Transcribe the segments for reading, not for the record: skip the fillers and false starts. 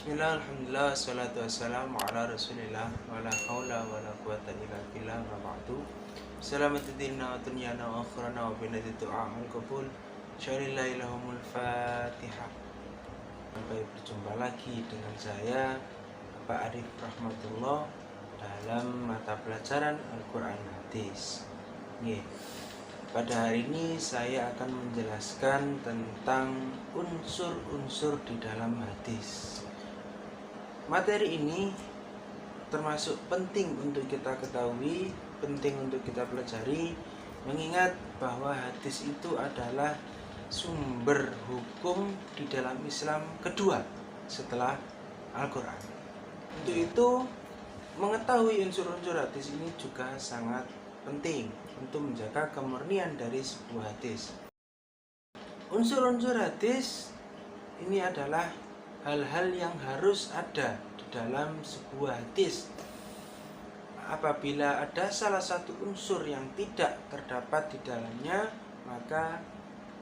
Bismillah, alhamdulillah, salatu wassalamu ala rasulillah wa la hawla wa la quwata illa billah wa ba'du. Salamatuddinna wa dunyana wa akhirana wa binati du'a al-qabul. Syarillahilahumul fatihah. Sampai berjumpa lagi dengan saya Pak Arif Rahmatullah dalam mata pelajaran Al-Quran Hadis. Pada hari ini saya akan menjelaskan tentang unsur-unsur di dalam hadis. Materi ini termasuk penting untuk kita ketahui, penting untuk kita pelajari, mengingat bahwa hadis itu adalah sumber hukum di dalam Islam kedua setelah Al-Quran. Untuk itu, mengetahui unsur-unsur hadis ini juga sangat penting untuk menjaga kemurnian dari sebuah hadis. Unsur-unsur hadis ini adalah hal-hal yang harus ada di dalam sebuah hadis. Apabila ada salah satu unsur yang tidak terdapat di dalamnya, maka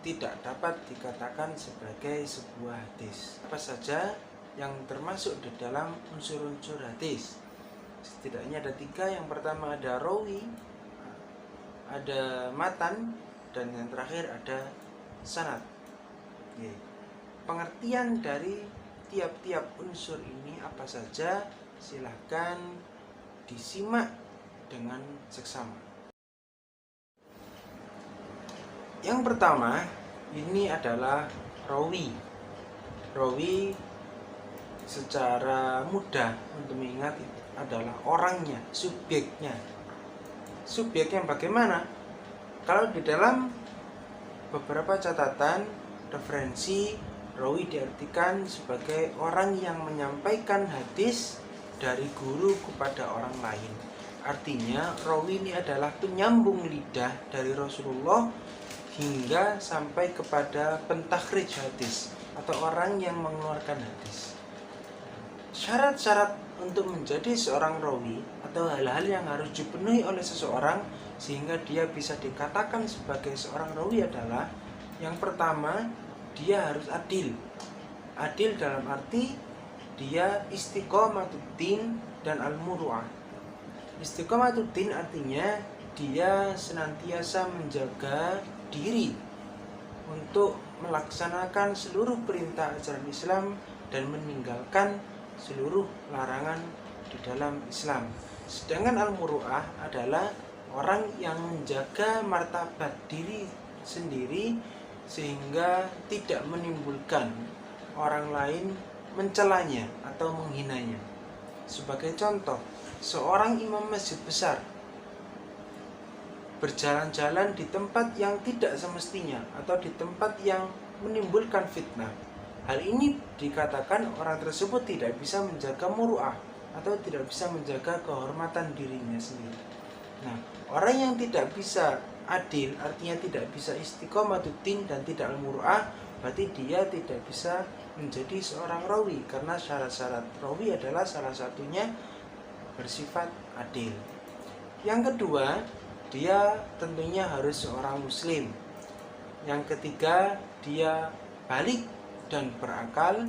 tidak dapat dikatakan sebagai sebuah hadis. Apa saja yang termasuk di dalam unsur-unsur hadis? Setidaknya ada 3. Yang pertama ada rawi, ada matan, dan yang terakhir ada sanad. Pengertian dari tiap-tiap unsur ini apa saja, silahkan disimak dengan seksama. Yang pertama, ini adalah rawi. Rawi secara mudah untuk mengingat adalah orangnya, subjeknya. Subjeknya bagaimana? Kalau di dalam beberapa catatan referensi, rawi diartikan sebagai orang yang menyampaikan hadis dari guru kepada orang lain. Artinya rawi ini adalah penyambung lidah dari Rasulullah hingga sampai kepada pentakhrij hadis atau orang yang mengeluarkan hadis. Syarat-syarat untuk menjadi seorang rawi atau hal-hal yang harus dipenuhi oleh seseorang sehingga dia bisa dikatakan sebagai seorang rawi adalah, yang pertama, dia harus adil. Adil dalam arti dia istiqomatuddin dan al-muru'ah. Istiqomatuddin artinya dia senantiasa menjaga diri untuk melaksanakan seluruh perintah ajaran Islam dan meninggalkan seluruh larangan di dalam Islam. Sedangkan al-muru'ah adalah orang yang menjaga martabat diri sendiri sehingga tidak menimbulkan orang lain mencelanya atau menghinanya. Sebagai contoh, seorang imam masjid besar berjalan-jalan di tempat yang tidak semestinya atau di tempat yang menimbulkan fitnah. Hal ini dikatakan orang tersebut tidak bisa menjaga muru'ah atau tidak bisa menjaga kehormatan dirinya sendiri. Nah, orang yang tidak bisa adil artinya tidak bisa istiqomatuddin dan tidak al-muru'ah, berarti dia tidak bisa menjadi seorang rawi, karena syarat-syarat rawi adalah salah satunya bersifat adil. Yang kedua, dia tentunya harus seorang muslim. Yang ketiga, dia balik dan berakal.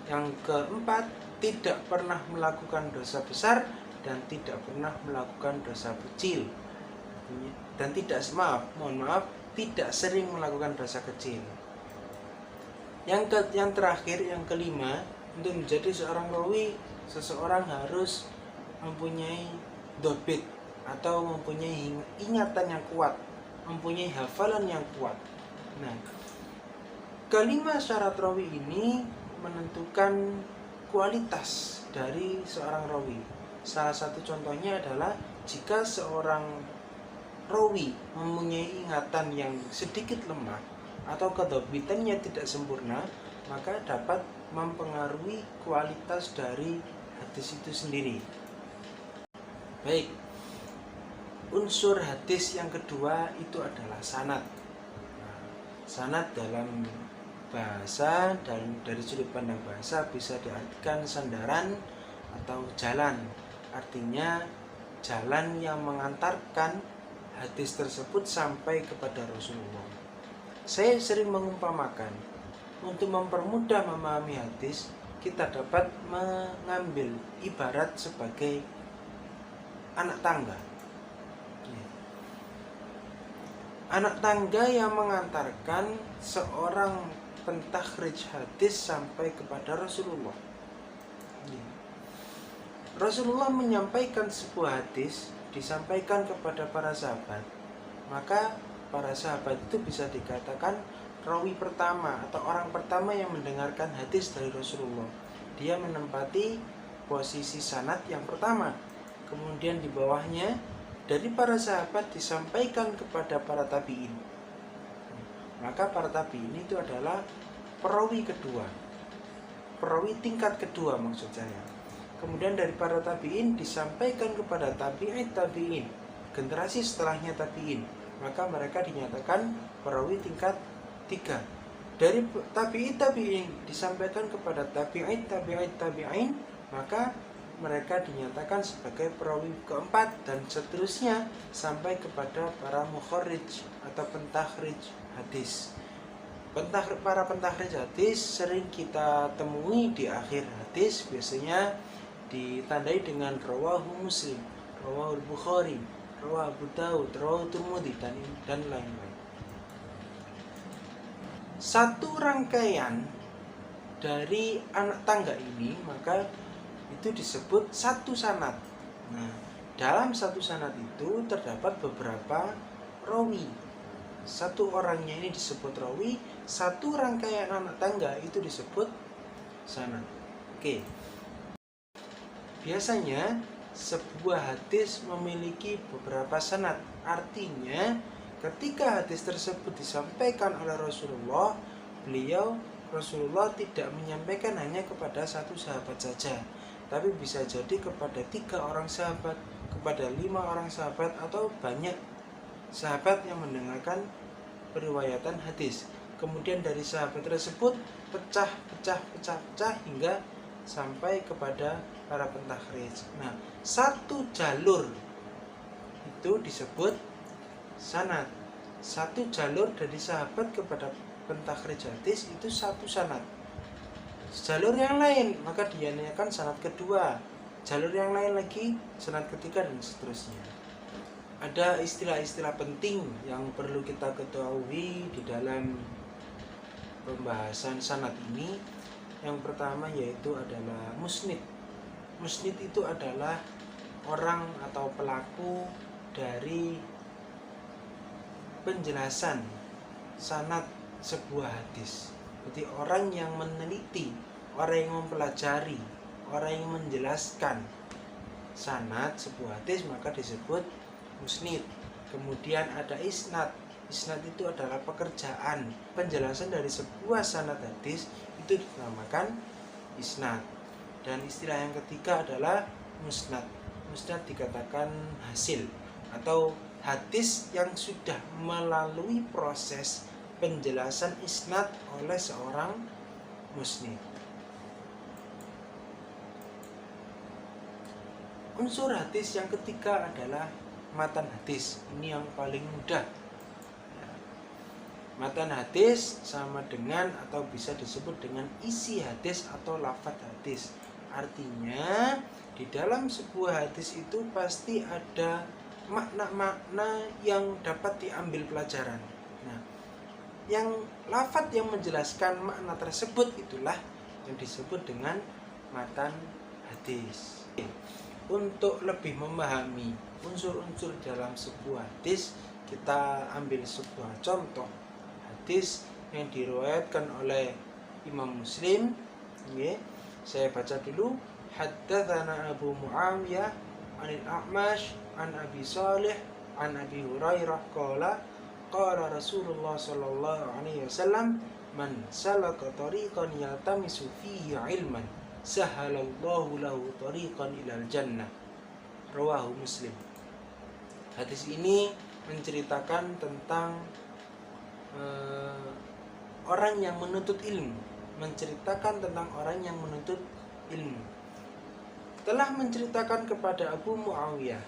Yang keempat, tidak pernah melakukan dosa besar dan tidak pernah melakukan dosa kecil. Dan tidak tidak sering melakukan dosa kecil. Yang terakhir, yang kelima, untuk menjadi seorang rawi, seseorang harus mempunyai dobit atau mempunyai ingatan yang kuat, mempunyai hafalan yang kuat. Nah, kelima syarat rawi ini menentukan kualitas dari seorang rawi. Salah satu contohnya adalah jika seorang rawi mempunyai ingatan yang sedikit lemah atau kedobitannya tidak sempurna, maka dapat mempengaruhi kualitas dari hadis itu sendiri. Baik, unsur hadis yang kedua itu adalah sanad. Sanad dalam bahasa dan dari sudut pandang bahasa bisa diartikan sandaran atau jalan. Artinya jalan yang mengantarkan hadis tersebut sampai kepada Rasulullah. Saya sering mengumpamakan, untuk mempermudah memahami hadis, kita dapat mengambil ibarat sebagai anak tangga. Anak tangga yang mengantarkan seorang pentakhrij hadis sampai kepada Rasulullah. Rasulullah menyampaikan sebuah hadis, disampaikan kepada para sahabat, maka para sahabat itu bisa dikatakan rawi pertama atau orang pertama yang mendengarkan hadis dari Rasulullah. Dia menempati posisi sanad yang pertama. Kemudian di bawahnya dari para sahabat disampaikan kepada para tabi'in. Maka para tabi'in itu adalah perawi kedua, perawi tingkat kedua maksud saya. Kemudian dari para tabi'in disampaikan kepada tabi'in, generasi setelahnya tabi'in. Maka mereka dinyatakan perawi tingkat 3. Dari tabi'in disampaikan kepada tabi'in, maka mereka dinyatakan sebagai perawi keempat dan seterusnya sampai kepada para mukharrij atau pentakhrij hadis. Para pentakhrij hadis sering kita temui di akhir hadis, biasanya ditandai dengan rawahu Muslim, rawahu Bukhari, rawahu Abu Daud, rawahu Tirmidzi dan lain-lain. Satu rangkaian dari anak tangga ini maka itu disebut satu sanad. Nah, dalam satu sanad itu terdapat beberapa rawi. Satu orangnya ini disebut rawi, satu rangkaian anak tangga itu disebut sanad. Oke. Biasanya sebuah hadis memiliki beberapa sanad. Artinya, ketika hadis tersebut disampaikan oleh Rasulullah, Rasulullah tidak menyampaikan hanya kepada satu sahabat saja, tapi bisa jadi kepada 3 orang sahabat, kepada 5 orang sahabat, atau banyak sahabat yang mendengarkan periwayatan hadis. Kemudian dari sahabat tersebut pecah hingga sampai kepada para pentakhrij. Nah, satu jalur itu disebut sanad. Satu jalur dari sahabat kepada pentakhrij hadis itu satu sanad. Jalur yang lain maka dinamakan sanad kedua, jalur yang lain lagi sanad ketiga, dan seterusnya. Ada istilah-istilah penting yang perlu kita ketahui di dalam pembahasan sanad ini. Yang pertama yaitu adalah musnid. Musnid itu adalah orang atau pelaku dari penjelasan sanad sebuah hadis. Jadi orang yang meneliti, orang yang mempelajari, orang yang menjelaskan sanad sebuah hadis maka disebut musnid. Kemudian ada isnad. Isnad itu adalah pekerjaan penjelasan dari sebuah sanad hadis, itu dinamakan isnad. Dan istilah yang ketiga adalah musnad. Musnad dikatakan hasil atau hadis yang sudah melalui proses penjelasan isnad oleh seorang musnid. Unsur hadis yang ketiga adalah matan hadis. Ini yang paling mudah. Matan hadis sama dengan atau bisa disebut dengan isi hadis atau lafaz hadis. Artinya di dalam sebuah hadis itu pasti ada makna-makna yang dapat diambil pelajaran. Nah, yang lafaz yang menjelaskan makna tersebut itulah yang disebut dengan matan hadis. Untuk lebih memahami unsur-unsur dalam sebuah hadis, kita ambil sebuah contoh hadis yang diriwayatkan oleh Imam Muslim. Saya baca dulu. Haddatsana Abu Muawiyah anil A'mash an Abi Salih an Abi Hurairah qala qala Rasulullah sallallahu alaihi wasallam man salaka tariqan yaltamisu fihi ilman sahalallahu lahu tariqan ilal jannah. Rawahu Muslim. Hadis ini menceritakan tentang orang yang menuntut ilmu, menceritakan tentang orang yang menuntut ilmu. Telah menceritakan kepada Abu Muawiyah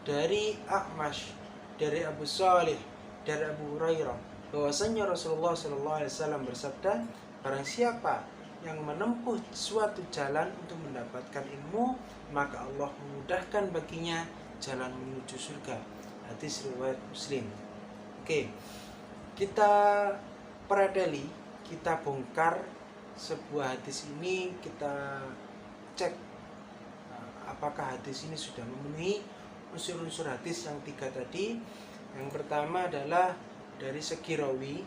dari A'mash, dari Abu Salih, dari Abu Hurairah bahwasanya Rasulullah SAW bersabda, barang siapa yang menempuh suatu jalan untuk mendapatkan ilmu, maka Allah memudahkan baginya jalan menuju surga. Hadis riwayat Muslim. Oke, kita peradeli, kita bongkar sebuah hadis ini, kita cek apakah hadis ini sudah memenuhi unsur-unsur hadis yang 3 tadi. Yang pertama adalah dari segi rawi,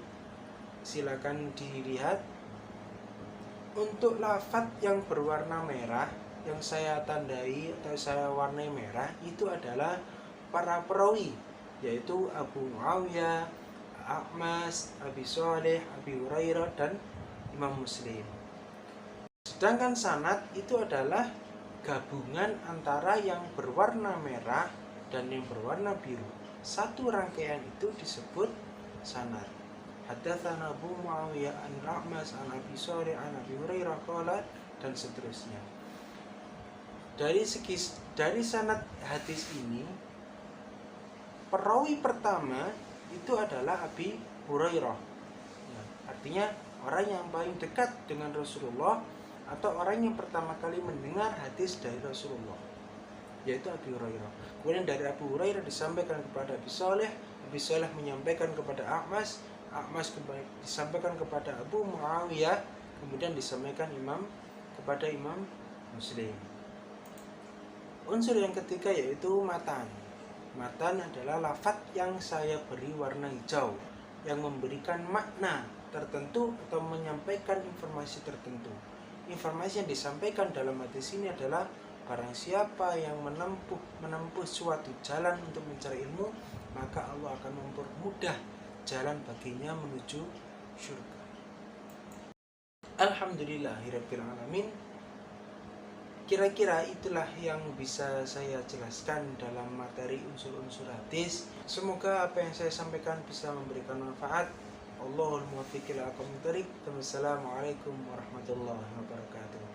silakan dilihat. Untuk lafaz yang berwarna merah, yang saya tandai atau saya warnai merah, itu adalah para perawi, yaitu Abu Muawiyah, A'mas, Abi Shalih, Abi Hurairah, dan Imam Muslim. Sedangkan sanad itu adalah gabungan antara yang berwarna merah dan yang berwarna biru. Satu rangkaian itu disebut sanad. Haddatsana Abu Muawiyah an A'mas an Abi Shalih an Abi Hurairah qala, dan seterusnya. Dari sanad hadis ini, perawi pertama itu adalah Abi Hurairah. Ya, artinya orang yang paling dekat dengan Rasulullah atau orang yang pertama kali mendengar hadis dari Rasulullah, yaitu Abi Hurairah. Kemudian dari Abu Hurairah disampaikan kepada Abi Shalih menyampaikan kepada A'mas disampaikan kepada Abu Muawiyah, kemudian disampaikan kepada Imam Muslim. Unsur yang ketiga yaitu matan. Matan adalah lafaz yang saya beri warna hijau, yang memberikan makna tertentu atau menyampaikan informasi tertentu. Informasi yang disampaikan dalam hadis ini adalah barang siapa yang menempuh suatu jalan untuk mencari ilmu, maka Allah akan mempermudah jalan baginya menuju surga. Alhamdulillahirabbil alamin. Kira-kira itulah yang bisa saya jelaskan dalam materi unsur-unsur hadis. Semoga apa yang saya sampaikan bisa memberikan manfaat. Allahul muwaffiq ila aqwamit thoriq. Wassalamualaikum warahmatullahi wabarakatuh.